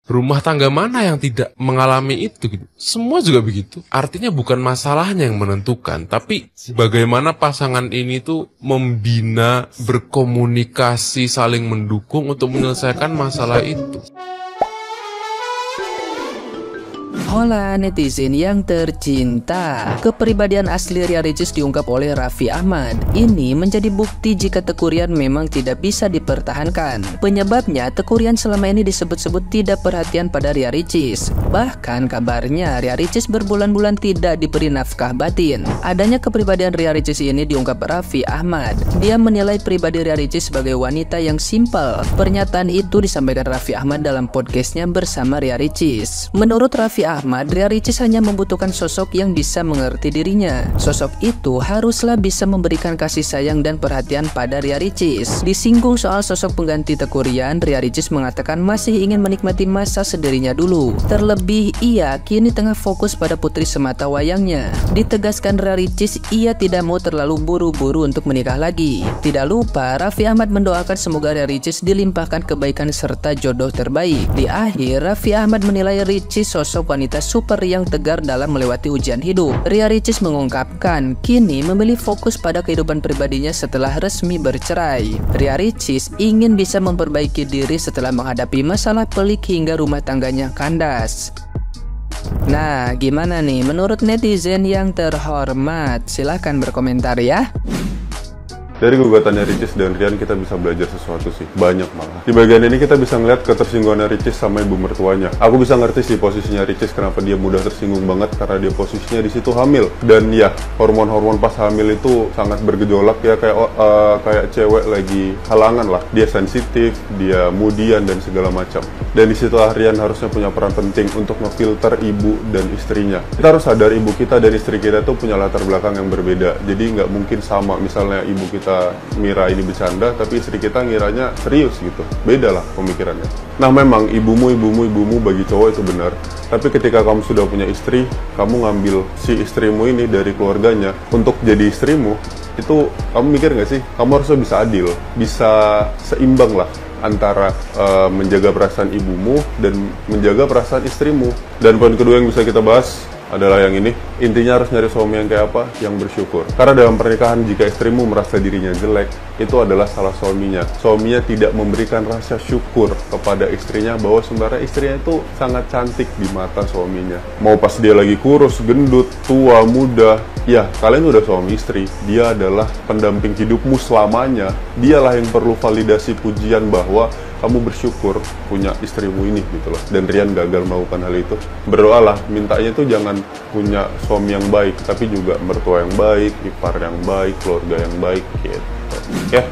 Rumah tangga mana yang tidak mengalami itu gitu? Semua juga begitu. Artinya bukan masalahnya yang menentukan, tapi bagaimana pasangan ini tuh membina, berkomunikasi, saling mendukung untuk menyelesaikan masalah itu. Hola netizen yang tercinta, kepribadian asli Ria Ricis diungkap oleh Raffi Ahmad. Ini menjadi bukti jika Teuku Ryan memang tidak bisa dipertahankan. Penyebabnya, Teuku Ryan selama ini disebut-sebut tidak perhatian pada Ria Ricis. Bahkan kabarnya Ria Ricis berbulan-bulan tidak diberi nafkah batin. Adanya kepribadian Ria Ricis ini diungkap Raffi Ahmad. Dia menilai pribadi Ria Ricis sebagai wanita yang simpel. Pernyataan itu disampaikan Raffi Ahmad dalam podcastnya bersama Ria Ricis. Menurut Raffi Ahmad, Ria Ricis hanya membutuhkan sosok yang bisa mengerti dirinya. Sosok itu haruslah bisa memberikan kasih sayang dan perhatian pada Ria Ricis. Disinggung soal sosok pengganti Teuku Ryan, Ria Ricis mengatakan masih ingin menikmati masa sedirinya dulu. Terlebih ia kini tengah fokus pada putri semata wayangnya. Ditegaskan Ria Ricis, ia tidak mau terlalu buru-buru untuk menikah lagi. Tidak lupa, Raffi Ahmad mendoakan semoga Ria Ricis dilimpahkan kebaikan serta jodoh terbaik. Di akhir, Raffi Ahmad menilai Ricis sosok wanita super yang tegar dalam melewati ujian hidup. Ria Ricis mengungkapkan kini memilih fokus pada kehidupan pribadinya setelah resmi bercerai. Ria Ricis ingin bisa memperbaiki diri setelah menghadapi masalah pelik hingga rumah tangganya kandas. Nah, gimana nih menurut netizen yang terhormat? Silahkan berkomentar ya. Dari gugatannya Ricis dan Ryan kita bisa belajar sesuatu sih, banyak malah. Di bagian ini kita bisa ngeliat ketersinggungan Ricis sama ibu mertuanya. Aku bisa ngerti sih posisinya Ricis kenapa dia mudah tersinggung banget karena dia posisinya di situ hamil. Dan ya, hormon-hormon pas hamil itu sangat bergejolak ya, kayak cewek lagi halangan lah. Dia sensitif, dia moodian dan segala macam. Dan di situ Ryan harusnya punya peran penting untuk ngefilter ibu dan istrinya. Kita harus sadar ibu kita dan istri kita tuh punya latar belakang yang berbeda. Jadi nggak mungkin sama, misalnya ibu kita ngira ini bercanda, tapi istri kita ngiranya serius gitu. Beda lah pemikirannya. Nah memang ibumu bagi cowok itu benar. Tapi ketika kamu sudah punya istri, kamu ngambil si istrimu ini dari keluarganya untuk jadi istrimu, itu kamu mikir nggak sih? Kamu harusnya bisa adil, bisa seimbang lah antara menjaga perasaan ibumu dan menjaga perasaan istrimu. Dan poin kedua yang bisa kita bahas adalah yang ini. Intinya harus nyari suami yang kayak apa? Yang bersyukur. Karena dalam pernikahan jika istrimu merasa dirinya jelek, itu adalah salah suaminya. Suaminya tidak memberikan rasa syukur kepada istrinya bahwa sebenarnya istrinya itu sangat cantik di mata suaminya. Mau pas dia lagi kurus, gendut, tua, muda, ya kalian udah suami istri. Dia adalah pendamping hidupmu selamanya. Dialah yang perlu validasi pujian bahwa kamu bersyukur punya istrimu ini gitu loh. Dan Ryan gagal melakukan hal itu. Berdoalah, mintanya tuh jangan punya suami yang baik, tapi juga mertua yang baik, ipar yang baik, keluarga yang baik gitu. Ya.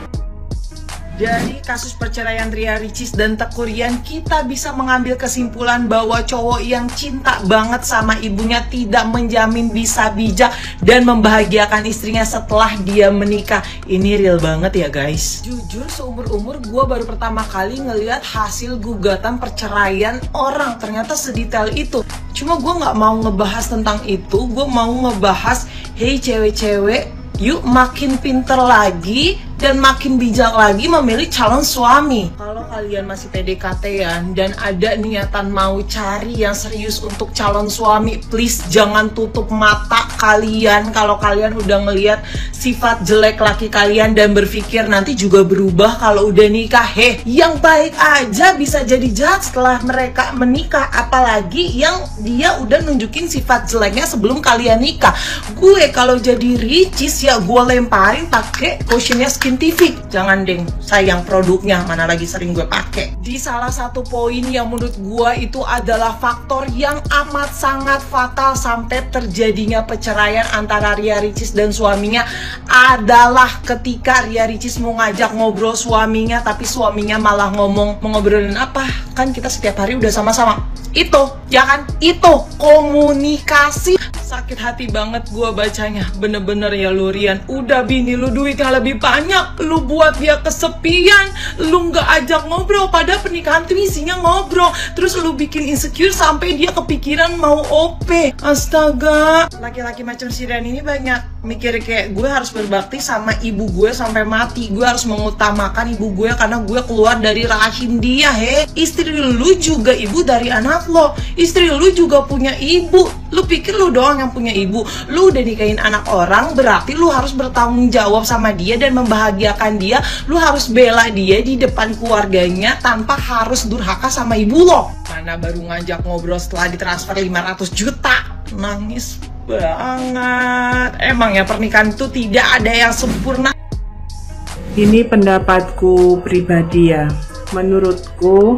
Dari kasus perceraian Ria Ricis dan Teuku Ryan, kita bisa mengambil kesimpulan bahwa cowok yang cinta banget sama ibunya tidak menjamin bisa bijak dan membahagiakan istrinya setelah dia menikah. Ini real banget ya guys. Jujur seumur-umur gue baru pertama kali ngelihat hasil gugatan perceraian orang. Ternyata sedetail itu. Cuma gue gak mau ngebahas tentang itu. Gue mau ngebahas, hey cewek-cewek, yuk makin pinter lagi dan makin bijak lagi memilih calon suami. Kalau kalian masih PDKT-an dan ada niatan mau cari yang serius untuk calon suami, please jangan tutup mata kalian kalau kalian udah ngelihat sifat jelek laki kalian dan berpikir nanti juga berubah kalau udah nikah. Yang baik aja bisa jadi jahat setelah mereka menikah, apalagi yang dia udah nunjukin sifat jeleknya sebelum kalian nikah. Gue kalau jadi Ricis ya gue lemparin pakai cushion-nya Skin TV. Jangan deng, sayang produknya, mana lagi sering gue pakai. Di salah satu poin yang menurut gue itu adalah faktor yang amat sangat fatal sampai terjadinya perceraian antara Ria Ricis dan suaminya adalah ketika Ria Ricis mau ngajak ngobrol suaminya, tapi suaminya malah ngomong, mau ngobrolin apa? Kan kita setiap hari udah sama-sama. Itu, ya kan? Itu komunikasi. Sakit hati banget gue bacanya. Bener-bener ya lu Ryan, udah bini lu duitnya lebih banyak, lu buat dia kesepian, lu nggak ajak ngobrol, padahal pernikahan tuh isinya ngobrol. Terus lu bikin insecure sampai dia kepikiran mau OP. Astaga, laki-laki macam si Ryan ini banyak mikir kayak gue harus berbakti sama ibu gue sampai mati. Gue harus mengutamakan ibu gue karena gue keluar dari rahim dia. Istri lu juga ibu dari anak lo. Istri lu juga punya ibu. Lu pikir lu doang yang punya ibu? Lu udah nikahin anak orang, berarti lu harus bertanggung jawab sama dia dan membahagiakan dia. Lu harus bela dia di depan keluarganya tanpa harus durhaka sama ibu lo. Mana baru ngajak ngobrol setelah ditransfer 500 juta. Nangis banget. Emang ya pernikahan itu tidak ada yang sempurna. Ini pendapatku pribadi ya. Menurutku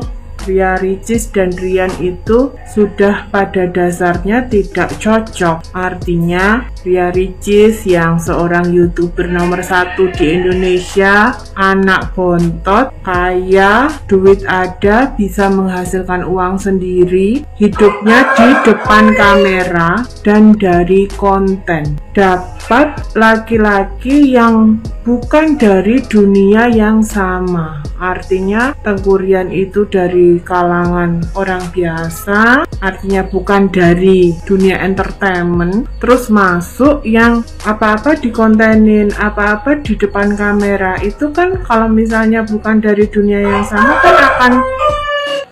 Ria Ricis dan Rian itu sudah pada dasarnya tidak cocok. Artinya Ria Ricis yang seorang YouTuber nomor 1 di Indonesia, anak bontot, kaya, duit ada, bisa menghasilkan uang sendiri, hidupnya di depan kamera dan dari konten. Dapat laki-laki yang bukan dari dunia yang sama. Artinya Tengku Rian itu dari kalangan orang biasa, artinya bukan dari dunia entertainment, terus masuk yang apa-apa dikontenin, apa-apa di depan kamera. Itu kan kalau misalnya bukan dari dunia yang sama kan akan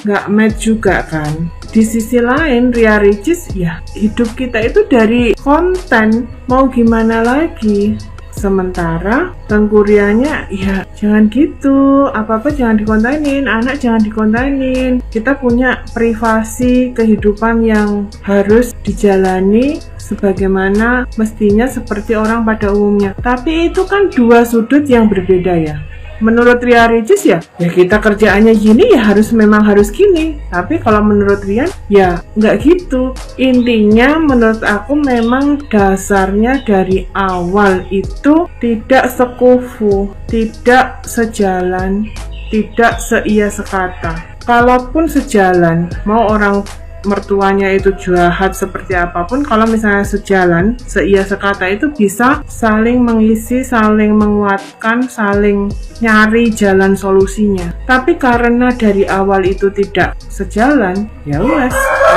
nggak match juga kan. Di sisi lain Ria Ricis ya hidup kita itu dari konten, mau gimana lagi. Sementara Tengku Riannya ya jangan gitu, apa-apa jangan dikontenin, anak jangan dikontenin. Kita punya privasi kehidupan yang harus dijalani sebagaimana mestinya seperti orang pada umumnya. Tapi itu kan dua sudut yang berbeda ya. Menurut Ria Ricis ya kita kerjaannya gini ya memang harus gini. Tapi kalau menurut Rian ya nggak gitu. Intinya menurut aku memang dasarnya dari awal itu tidak sekufu, tidak sejalan, tidak seia sekata. Kalaupun sejalan, mau orang mertuanya itu jahat seperti apapun, kalau misalnya sejalan, seia sekata itu bisa saling mengisi, saling menguatkan, saling nyari jalan solusinya. Tapi karena dari awal itu tidak sejalan, ya wes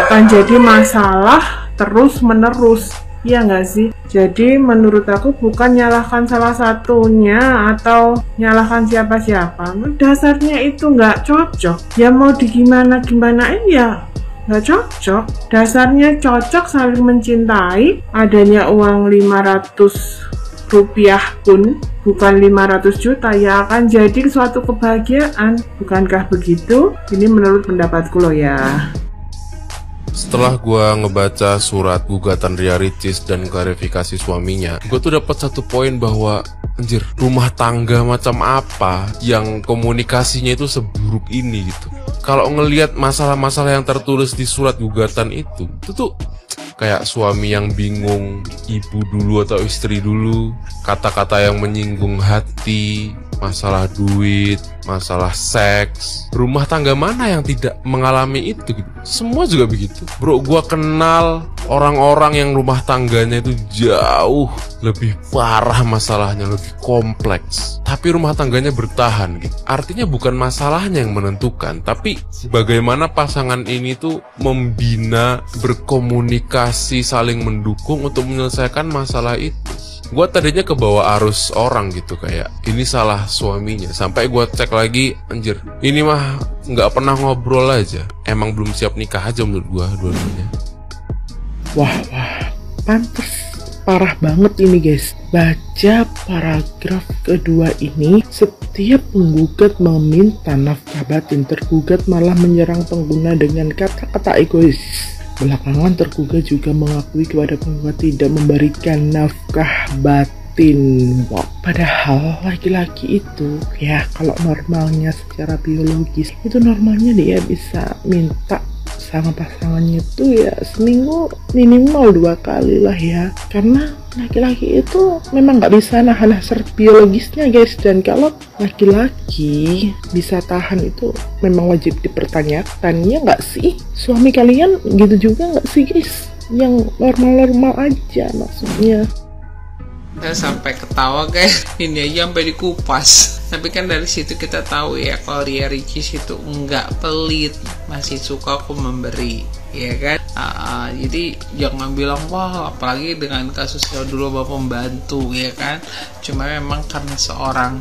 akan jadi masalah terus menerus. Iya nggak sih? Jadi menurut aku bukan nyalahkan salah satunya atau nyalahkan siapa-siapa. Dasarnya itu nggak cocok. Ya mau digimana-gimanain ya nggak cocok. Dasarnya cocok saling mencintai. Adanya uang 500 rupiah pun bukan 500 juta ya akan jadi suatu kebahagiaan. Bukankah begitu? Ini menurut pendapatku loh ya. Setelah gua ngebaca surat gugatan Ria Ricis dan klarifikasi suaminya, gua tuh dapat satu poin bahwa anjir, rumah tangga macam apa yang komunikasinya itu seburuk ini gitu. Kalau ngelihat masalah-masalah yang tertulis di surat gugatan itu tuh kayak suami yang bingung, ibu dulu atau istri dulu, kata-kata yang menyinggung hati, masalah duit, masalah seks. Rumah tangga mana yang tidak mengalami itu gitu? Semua juga begitu. Bro, gua kenal orang-orang yang rumah tangganya itu jauh lebih parah masalahnya, lebih kompleks, tapi rumah tangganya bertahan gitu. Artinya bukan masalahnya yang menentukan, tapi bagaimana pasangan ini tuh membina, berkomunikasi, saling mendukung untuk menyelesaikan masalah itu. Gue tadinya kebawa arus orang gitu, kayak ini salah suaminya. Sampai gue cek lagi, anjir, ini mah nggak pernah ngobrol aja. Emang belum siap nikah aja menurut gue dua-duanya. Wah, pantes parah banget ini guys. Baca paragraf kedua ini, setiap penggugat meminta nafkah batin, tergugat malah menyerang pengguna dengan kata-kata egois. Belakangan tergugat juga mengakui kepada penggugat tidak memberikan nafkah batin. Wow. Padahal laki-laki itu ya kalau normalnya secara biologis itu normalnya dia bisa minta sama pasangannya itu ya seminggu minimal 2 kali lah ya, karena laki-laki itu memang nggak bisa nahan hasrat biologisnya guys. Dan kalau laki-laki bisa tahan itu memang wajib dipertanyakan, ya nggak sih? Suami kalian gitu juga nggak sih guys? Yang normal-normal aja maksudnya. Saya sampai ketawa guys, ini aja sampai dikupas. Tapi kan dari situ kita tahu ya kalau Ria Ricis itu enggak pelit, masih suka kok memberi, ya kan. Jadi jangan bilang wah, apalagi dengan kasusnya dulu bapak pembantu, ya kan. Cuma memang karena seorang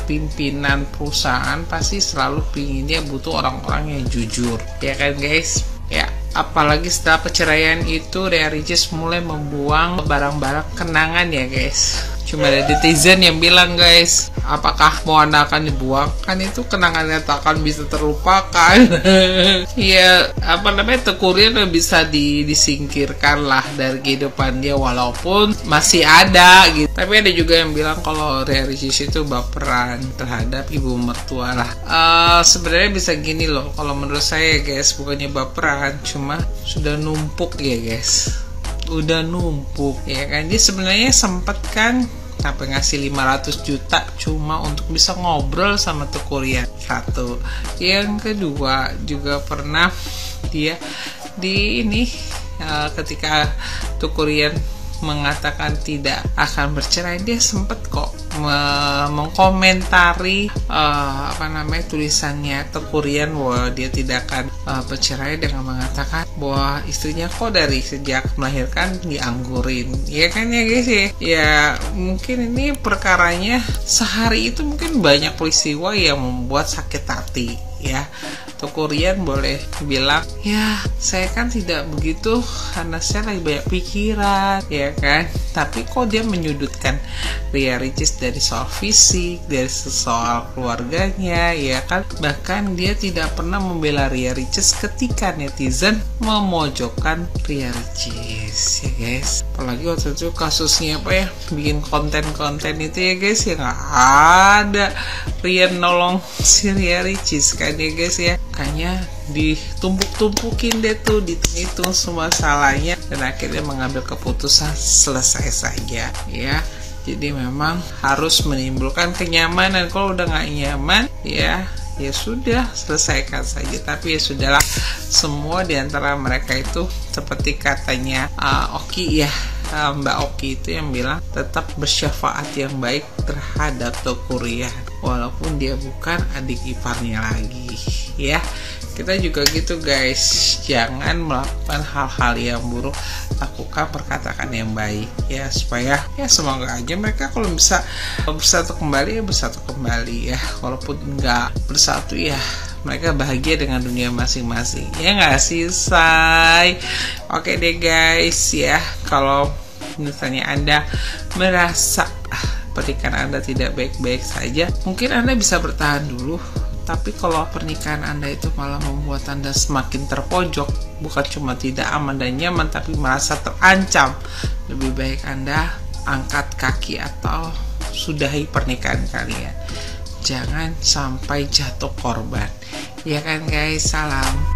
pimpinan perusahaan pasti selalu pinginnya butuh orang-orang yang jujur, ya kan guys. Ya, apalagi setelah perceraian itu Ria Ricis mulai membuang barang-barang kenangan ya guys. Cuma ada netizen yang bilang guys, apakah Moana akan dibuang? Kan itu kenangannya tak akan bisa terlupakan. Ya, Teuku Ryan bisa disingkirkan lah dari kehidupan dia walaupun masih ada gitu. Tapi ada juga yang bilang kalau Ria Ricis itu baperan terhadap ibu mertua lah. Sebenarnya bisa gini loh, kalau menurut saya guys, bukannya baperan, cuma sudah numpuk ya guys. Udah numpuk ya kan. Dia sebenarnya sempet kan sampai ngasih 500 juta cuma untuk bisa ngobrol sama Teuku Ryan. Satu. Yang kedua juga pernah dia ketika Teuku Ryan mengatakan tidak akan bercerai, dia sempet kok mengkomentari tulisannya Teuku Ryan bahwa dia tidak akan bercerai dengan mengatakan bahwa istrinya kok dari sejak melahirkan dianggurin, ya kan ya guys ya. Ya mungkin ini perkaranya sehari itu mungkin banyak peristiwa yang membuat sakit hati ya. Teuku Ryan boleh bilang, ya saya kan tidak begitu karena saya lagi banyak pikiran, ya kan. Tapi kok dia menyudutkan Ria Ricis dari soal fisik, dari soal keluarganya, ya kan. Bahkan dia tidak pernah membela Ria Ricis ketika netizen memojokkan Ria Ricis, ya guys. Apalagi waktu itu kasusnya bikin konten-konten itu ya guys, ya nggak ada Ryan nolong si Ria Ricis kan ya guys ya. Makanya ditumpuk-tumpukin deh tuh, dihitung semua salahnya dan akhirnya mengambil keputusan selesai saja ya. Jadi memang harus menimbulkan kenyamanan. Kalau udah nggak nyaman ya sudah, selesaikan saja. Tapi ya sudahlah, semua diantara mereka itu seperti katanya Oki ya, Mbak Oki itu yang bilang tetap bersyafaat yang baik terhadap Teuku Ryan walaupun dia bukan adik iparnya lagi ya. Kita juga gitu guys, jangan melakukan hal-hal yang buruk, lakukan perkataan yang baik ya, supaya ya semoga aja mereka kalau bisa bersatu kembali ya bersatu kembali ya. Walaupun enggak bersatu ya mereka bahagia dengan dunia masing-masing, ya nggak sih say? Oke deh guys ya, kalau misalnya Anda merasa pernikahan Anda tidak baik-baik saja, mungkin Anda bisa bertahan dulu. Tapi kalau pernikahan Anda itu malah membuat Anda semakin terpojok, bukan cuma tidak aman dan nyaman, tapi merasa terancam, lebih baik Anda angkat kaki atau sudahi pernikahan kalian. Jangan sampai jatuh korban. Ya kan guys, salam.